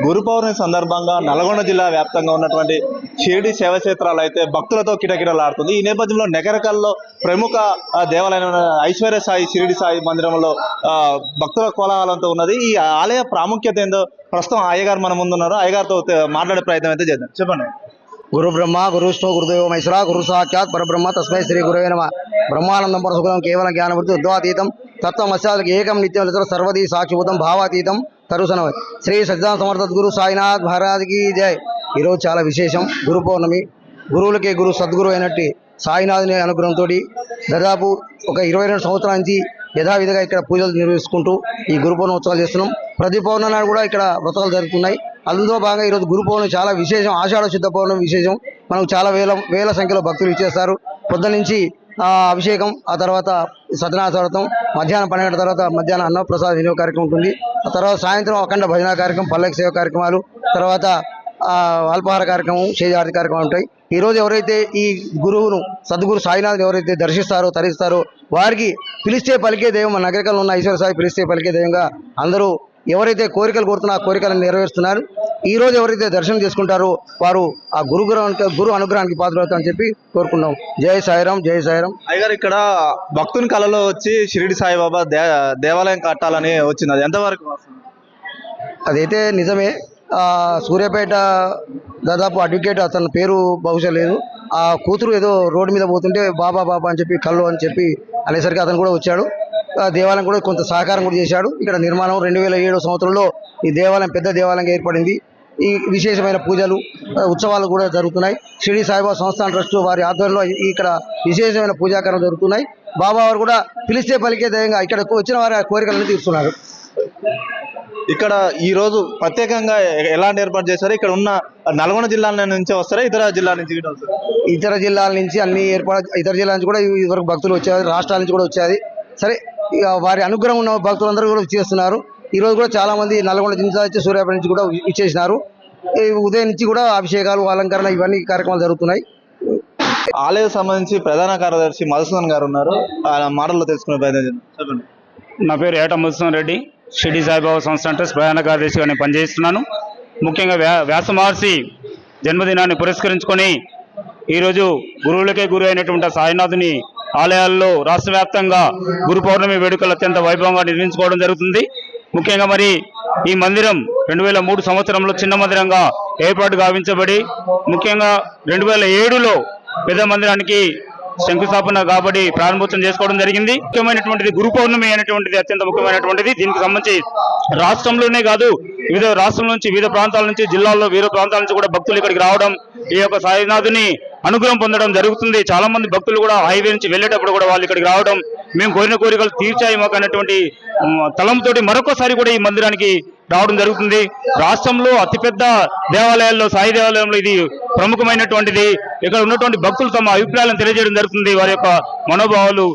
గురు పౌర్ణమి సందర్భంగా నల్గొండ జిల్లా వ్యాప్తంగా ఉన్నటువంటి షిరిడి శైవక్షేత్రాలు అయితే భక్తులతో కిటకిటలాడుతుంది. ఈ నేపథ్యంలో నగరకల్లో ప్రముఖ దేవాలయమైన ఐశ్వర్య సాయి షిరిడి సాయి మందిరంలో భక్తుల కోలాహలంతో ఉన్నది. ఈ ఆలయ ప్రాముఖ్యత ఏందో ప్రస్తుతం అయ్యగారు మన ముందున్నారు. అయ్యగారితో మాట్లాడే ప్రయత్నం అయితే చేద్దాం. చెప్పండి. గురు బ్రహ్మ గురు విష్ణు గురుదేవ మహేశ్వర గురు సాక్షాత్ పరబ్రహ్మ తస్మై శ్రీ గురువే నమః. బ్రహ్మానందం పరసుఖం కేవలం జ్ఞానమూర్తి ఉద్వాతీతం తత్వమస్యాలకు ఏకం నిత్యం ఇతర సర్వదీ సాక్షిభూతం భావాతీతం తరుసనవ శ్రీ సజ్జాన సమర్థ గురు సాయినాథ్ మహారాజ్కి జై. ఈరోజు చాలా విశేషం. గురు పౌర్ణమి. గురువులకే గురు సద్గురు అయినట్టు సాయినాథుని అనుగ్రహంతో దాదాపు ఒక 22 సంవత్సరాల నుంచి యథావిధిగా ఇక్కడ పూజలు నిర్వహించుకుంటూ ఈ గురు పౌర్ణమి ఉత్సవాలు చేస్తున్నాం. ప్రతి పౌర్ణమి నాడు కూడా ఇక్కడ వ్రతాలు జరుగుతున్నాయి. అందులో భాగంగా ఈరోజు గురు పౌర్ణమి చాలా విశేషం. ఆషాఢ శుద్ధ పౌర్ణమి విశేషం. మనకు చాలా వేల సంఖ్యలో భక్తులు ఇచ్చేస్తారు. పొద్దున్న నుంచి అభిషేకం, ఆ తర్వాత సత్యనారాయణ వ్రతం, మధ్యాహ్నం 12 తర్వాత మధ్యాహ్నం అన్నప్రసాద వినియోగ కార్యక్రమం ఉంటుంది. ఆ తర్వాత సాయంత్రం అఖండ భజన కార్యక్రమం, పల్లకి సేవ కార్యక్రమాలు, తర్వాత అల్పాహార కార్యక్రమం, చేజారతి కార్యక్రమాలు ఉంటాయి. ఈరోజు ఎవరైతే ఈ గురువును సద్గురు సాయినాథ్ ఎవరైతే దర్శిస్తారో తరిస్తారో వారికి పిలిస్తే పలికే దైవం, మన నగరికల్లో ఉన్న ఐశ్వర్య సాయి పిలిస్తే పలికే దైవంగా అందరూ ఎవరైతే కోరికలు కోరుతున్నా ఆ కోరికలను నెరవేరుస్తున్నారు. ఈ రోజు ఎవరైతే దర్శనం చేసుకుంటారో వారు ఆ గురు అనుగ్రహానికి పాత్రవుతారని చెప్పి కోరుకున్నాం. జై సాయిరాం, జై సాయిరాం. అయ్యగారు, ఇక్కడ భక్తుని కళలో వచ్చి షిరిడి సాయిబాబా దేవాలయం కట్టాలని వచ్చింది, అది ఎంతవరకు వాస్తవం? అదైతే నిజమే. సూర్యాపేట దాదాపు అడ్వకేట్, అతని పేరు బహుశా లేదు, ఆ కూతురు ఏదో రోడ్డు మీద పోతుంటే బాబా బాబా అని చెప్పి కళ్ళు అని చెప్పి అనేసరికి అతను కూడా వచ్చాడు. దేవాలయం కూడా కొంత సహకారం కూడా చేశాడు. ఇక్కడ నిర్మాణం 2007 సంవత్సరంలో ఈ దేవాలయం పెద్ద దేవాలయంగా ఏర్పడింది. ఈ విశేషమైన పూజలు ఉత్సవాలు కూడా జరుగుతున్నాయి. షిరిడి సాయిబాబా సంస్థాన ట్రస్ట్ వారి ఆధ్వర్యంలో ఇక్కడ విశేషమైన పూజాకారం జరుగుతున్నాయి. బాబా వారు కూడా పిలిస్తే పలికే దైవంగా ఇక్కడ వచ్చిన వారి కోరికలను తీరుస్తున్నారు. ఇక్కడ ఈ రోజు ప్రత్యేకంగా ఎలాంటి ఏర్పాటు చేశారు? ఇక్కడ ఉన్న నల్గొండ జిల్లాల నుంచి వస్తారా, ఇతర జిల్లాల నుంచి కూడా వస్తారా? ఇతర జిల్లాల నుంచి అన్ని ఏర్పాటు, ఇతర జిల్లాల నుంచి కూడా ఇదివరకు భక్తులు వచ్చారు, రాష్ట్రాల నుంచి కూడా వచ్చారు. సరే, వారి అనుగ్రహం ఉన్న భక్తులందరూ కూడా చేస్తున్నారు. ఈ రోజు కూడా చాలా మంది నల్గొండ జిల్లా నుంచి, సూర్యాపేట నుంచి కూడా ఇచ్చేసినారు. ఉదయం నుంచి కూడా అభిషేకాలు, అలంకరణ ఇవన్నీ కార్యక్రమాలు జరుగుతున్నాయి. ఆలయం సంబంధించి ప్రధాన కార్యదర్శి మధుసూదన్ గారు ఉన్నారు. ఆయన మాటల్లో తెలుసుకునే ప్రయత్నం చేద్దాం. చెప్పండి. నా పేరు ఏట మధుసూదన్ రెడ్డి. షిరిడి సాయిబాబా సంస్థ ట్రస్ట్ ప్రధాన కార్యదర్శిగా నేను పనిచేస్తున్నాను. ముఖ్యంగా వ్యాస మహర్షి జన్మదినాన్ని పురస్కరించుకొని ఈరోజు గురువులకే గురు అయినటువంటి సాయినాథుని ఆలయాల్లో రాష్ట్ర వ్యాప్తంగా గురు పౌర్ణమి వేడుకలు అత్యంత వైభవంగా నిర్వహించుకోవడం జరుగుతుంది. ముఖ్యంగా మరి ఈ మందిరం 2003 సంవత్సరంలో చిన్న మందిరంగా ఏర్పాటు గావించబడి, ముఖ్యంగా 2007లో పెద్ద మందిరానికి శంకుస్థాపన కాబట్టి ప్రారంభోత్సవం చేసుకోవడం జరిగింది. ముఖ్యమైనటువంటిది గురు పౌర్ణమి అనేటువంటిది అత్యంత ముఖ్యమైనటువంటిది. దీనికి సంబంధించి రాష్ట్రంలోనే కాదు, వివిధ రాష్ట్రం నుంచి, వివిధ ప్రాంతాల నుంచి, జిల్లాల్లో వివిధ ప్రాంతాల నుంచి కూడా భక్తులు ఇక్కడికి రావడం, ఈ యొక్క సాయినాథుని అనుగ్రహం పొందడం జరుగుతుంది. చాలా మంది భక్తులు కూడా హైవే నుంచి వెళ్ళేటప్పుడు కూడా వాళ్ళు ఇక్కడికి రావడం, మేము కోరిన కోరికలు తీర్చాయి మాకు అన్నటువంటి తలంతోటి మరొకసారి కూడా ఈ మందిరానికి రావడం జరుగుతుంది. రాష్ట్రంలో అతిపెద్ద దేవాలయాల్లో సాయి దేవాలయంలో ఇది ప్రముఖమైనటువంటిది. ఇక్కడ ఉన్నటువంటి భక్తులు తమ అభిప్రాయాలను తెలియజేయడం జరుగుతుంది. వారి యొక్క మనోభావాలు,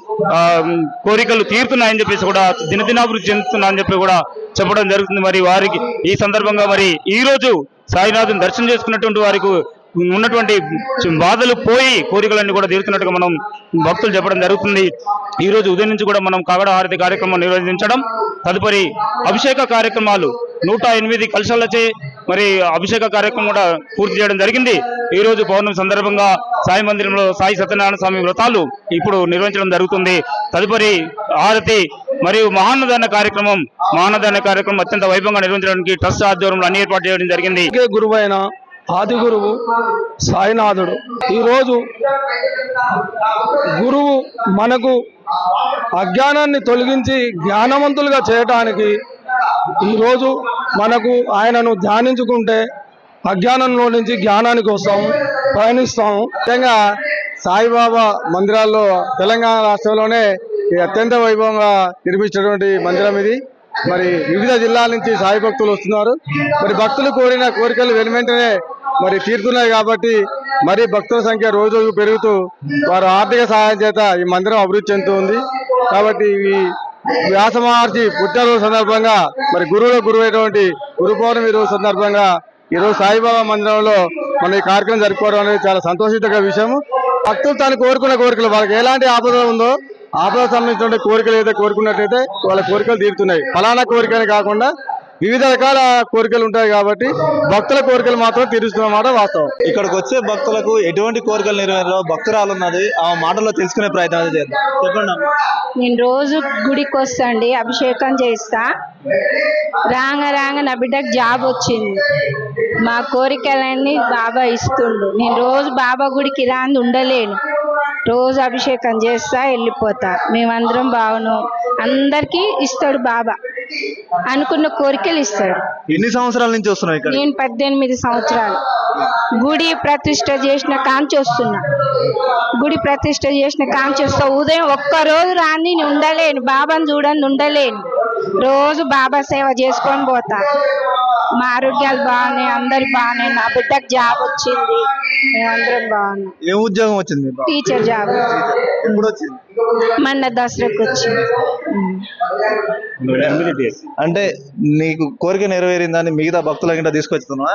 కోరికలు తీరుతున్నాయని చెప్పేసి కూడా, దినదినాభివృద్ధి చెందుతున్నాయని చెప్పి కూడా చెప్పడం జరుగుతుంది. మరి వారికి ఈ సందర్భంగా మరి ఈ రోజు సాయినాథుని దర్శనం చేసుకున్నటువంటి వారికి ఉన్నటువంటి బాధలు పోయి కోరికలన్నీ కూడా తీరుతున్నట్టుగా మనం భక్తులు చెప్పడం జరుగుతుంది. ఈ రోజు ఉదయం నుంచి కూడా మనం కాగడ హారతి కార్యక్రమం నిర్వహించడం, తదుపరి అభిషేక కార్యక్రమాలు 108 కలశాలచే మరి అభిషేక కార్యక్రమం కూడా పూర్తి చేయడం జరిగింది. ఈ రోజు పౌర్ణమి సందర్భంగా సాయి మందిరంలో సాయి సత్యనారాయణ స్వామి వ్రతాలు ఇప్పుడు నిర్వహించడం జరుగుతుంది. తదుపరి హారతి మరియు మహాన్నదాన కార్యక్రమం అత్యంత వైభవంగా నిర్వహించడానికి ట్రస్ట్ ఆధ్వర్యంలో అన్ని ఏర్పాటు చేయడం జరిగింది. గురువైన ఆది గురువు సాయినాథుడు. ఈరోజు గురువు మనకు అజ్ఞానాన్ని తొలగించి జ్ఞానవంతులుగా చేయటానికి ఈరోజు మనకు ఆయనను ధ్యానించుకుంటే అజ్ఞానంలో నుంచి జ్ఞానానికి వస్తాము, ప్రయాణిస్తాము. ముఖ్యంగా సాయిబాబా మందిరాల్లో తెలంగాణ రాష్ట్రంలోనే అత్యంత వైభవంగా నిర్మించినటువంటి మందిరం ఇది. మరి వివిధ జిల్లాల నుంచి సాయి భక్తులు వస్తున్నారు. మరి భక్తులు కోరిన కోరికలు వెనువెంటనే మరి తీరుతున్నాయి కాబట్టి మరి భక్తుల సంఖ్య రోజు పెరుగుతూ వారు ఆర్థిక సహాయం చేత ఈ మందిరం అభివృద్ధి చెందుతుంది. కాబట్టి ఈ వ్యాస మహర్షి పుట్టినరోజు సందర్భంగా మరి గురువు అయినటువంటి గురు పౌర్ణమి రోజు సందర్భంగా ఈరోజు సాయిబాబా మందిరంలో మన ఈ కార్యక్రమం జరుపుకోవడం అనేది చాలా సంతోషించే విషయం. భక్తులు తాను కోరుకున్న కోరికలు, వాళ్ళకి ఎలాంటి ఆపద ఉందో ఆపద సంబంధించిన కోరికలు ఏదైతే కోరుకున్నట్టయితే వాళ్ళ కోరికలు తీరుతున్నాయి. ఫలానా కోరికనే కాకుండా వివిధ రకాల కోరికలు ఉంటాయి కాబట్టి భక్తుల కోరికలు మాత్రం తీరుస్తున్నమాట వాస్తవం. ఇక్కడికి వచ్చే భక్తులకు ఎటువంటి కోరికలు నెరవేరో భక్తురాలు ఉన్నది ఆ మాటల్లో తెలుసుకునే ప్రయత్నం అయితే చేద్దాం. చెప్పండి అమ్మ. నేను రోజు గుడికి వస్తాండి, అభిషేకం చేస్తా. రాంగ నా బిడ్డకు జాబ్ వచ్చింది. మా కోరికలన్నీ బాబా ఇస్తుండు. నేను రోజు బాబా గుడికి రాంది ఉండలేను. రోజు అభిషేకం చేస్తా, వెళ్ళిపోతా. మేమందరం బాగున్నాం. అందరికీ ఇస్తాడు బాబా, అనుకున్న కోరికలు ఇస్తాడు. ఎన్ని సంవత్సరాల నుంచి వస్తున్నావు ఇక్కడ? నేను 18 సంవత్సరాలు గుడి ప్రతిష్ట చేసిన కాంచి వస్తున్నా. గుడి ప్రతిష్ట చేసిన కాంచి వస్తా. ఉదయం ఒక్కరోజు రాంది నేను ఉండలేను. బాబాను చూడండి ఉండలేను. రోజు బాబా సేవ చేసుకొని పోతా. మా ఆరోగ్యాలు బాగున్నాయి, అందరు బాగున్నాయి. నా బిడ్డకు జాబ్ వచ్చింది. మేమందరం బాగున్నాం. ఏం ఉద్యోగం వచ్చింది మీకు? టీచర్ జాబ్ ఎప్పుడు వచ్చింది? మొన్న దసరాకు వచ్చింది. అంటే నీకు కోరిక నెరవేరిందని మిగతా భక్తుల కింద తీసుకొచ్చుతున్నా?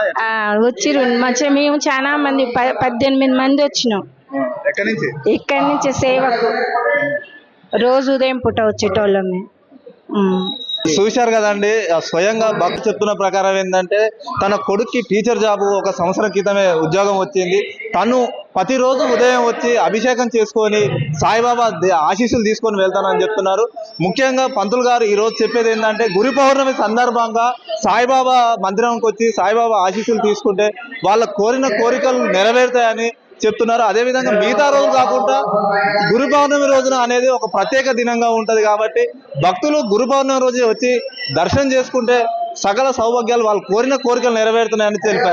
వచ్చిర్రు మంచిగా. మేము చాలా మంది 18 మంది వచ్చినాం. ఎక్కడి నుంచి? ఇక్కడి నుంచి సేవకు రోజు ఉదయం పూట వచ్చేటోళ్ళం మేము. చూశారు కదండి, స్వయంగా భక్తు చెప్తున్న ప్రకారం ఏంటంటే తన కొడుక్కి టీచర్ జాబ్ ఒక సంవత్సరం క్రితమే ఉద్యోగం వచ్చింది. తను ప్రతిరోజు ఉదయం వచ్చి అభిషేకం చేసుకొని సాయిబాబా ఆశీస్సులు తీసుకొని వెళ్తానని చెప్తున్నారు. ముఖ్యంగా పంతులు గారు ఈ రోజు చెప్పేది ఏంటంటే గురు పౌర్ణమి సందర్భంగా సాయిబాబా మందిరంకి వచ్చి సాయిబాబా ఆశీస్సులు తీసుకుంటే వాళ్ళ కోరిన కోరికలు నెరవేరుతాయని చెప్తున్నారు. అదేవిధంగా మిగతా రోజు కాకుండా గురు పౌర్ణమి రోజున అనేది ఒక ప్రత్యేక దినంగా ఉంటది కాబట్టి భక్తులు గురు పౌర్ణమి రోజు వచ్చి దర్శనం చేసుకుంటే సకల సౌభాగ్యాలు వాళ్ళు కోరిన కోరికలు నెరవేరుతున్నాయని తెలిపారు.